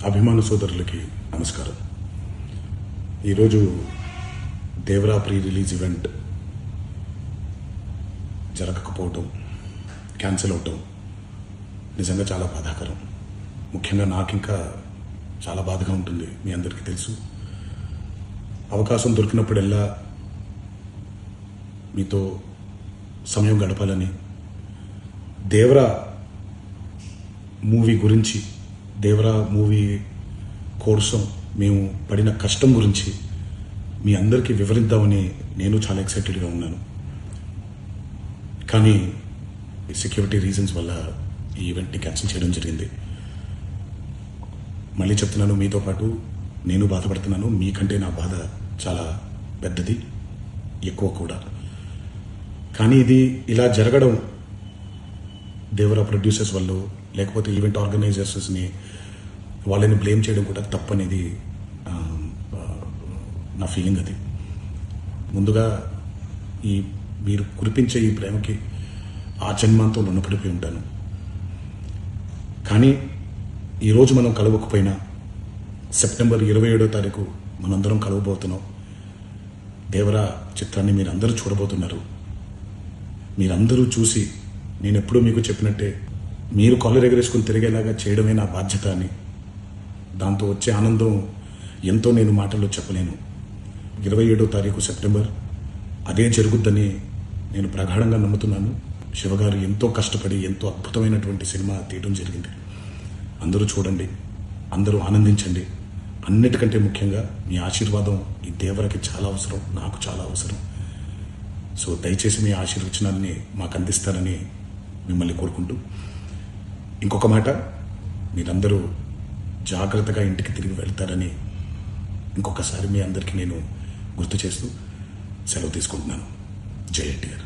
అభిమాన సోదరులకి నమస్కారం. ఈరోజు దేవరా ప్రీ రిలీజ్ ఈవెంట్ జరగకపోవటం, క్యాన్సిల్ అవటం నిజంగా చాలా బాధాకరం. ముఖ్యంగా నాకు ఇంకా చాలా బాధగా ఉంటుంది. మీ అందరికీ తెలుసు, అవకాశం దొరికినప్పుడల్లా మీతో సమయం గడపాలని, దేవరా మూవీ గురించి, దేవరా మూవీ కోసం మేము పడిన కష్టం గురించి మీ అందరికీ వివరిద్దామని నేను చాలా ఎక్సైటెడ్గా ఉన్నాను. కానీ సెక్యూరిటీ రీజన్స్ వల్ల ఈ ఈవెంట్ని క్యాన్సిల్ చేయడం జరిగింది. మళ్ళీ చెప్తున్నాను, మీతో పాటు నేను బాధపడుతున్నాను. మీకంటే నా బాధ చాలా పెద్దది, ఎక్కువ కూడా. కానీ ఇది ఇలా జరగడం దేవరా ప్రొడ్యూసర్స్ వల్ల, లేకపోతే ఈవెంట్ ఆర్గనైజర్స్ని వాళ్ళని బ్లేమ్ చేయడం కూడా తప్పనేది నా ఫీలింగ్. అది ముందుగా మీరు కురిపించే ఈ ప్రేమకి ఆ జన్మంతో రుణపడిపోయి ఉంటాను. కానీ ఈరోజు మనం కలవకపోయినా సెప్టెంబర్ 27వ తారీఖు మనందరం కలవబోతున్నాం. దేవరా చిత్రాన్ని మీరందరూ చూడబోతున్నారు. మీరందరూ చూసి, నేను ఎప్పుడూ మీకు చెప్పినట్టే, మీరు కాలర్ ఎగరేసుకుని తిరిగేలాగా చేయడమే నా బాధ్యత అని, దాంతో వచ్చే ఆనందం ఎంతో నేను మాటల్లో చెప్పలేను. 27వ తారీఖు సెప్టెంబర్ అదే జరుగుద్దని నేను ప్రగాఢంగా నమ్ముతున్నాను. శివగారు ఎంతో కష్టపడి ఎంతో అద్భుతమైనటువంటి సినిమా తీయడం జరిగింది. అందరూ చూడండి, అందరూ ఆనందించండి. అన్నిటికంటే ముఖ్యంగా మీ ఆశీర్వాదం ఈ దేవరకి చాలా అవసరం, నాకు చాలా అవసరం. సో దయచేసి మీ ఆశీర్వచనాన్ని మాకు అందిస్తారని మిమ్మల్ని కోరుకుంటూ, ఇంకొక మాట, మీరందరూ జాగ్రత్తగా ఇంటికి తిరిగి వెళ్తారని ఇంకొకసారి మీ అందరికీ నేను గుర్తు చేస్తూ సెలవు తీసుకుంటున్నాను. జై ఎన్టీఆర్.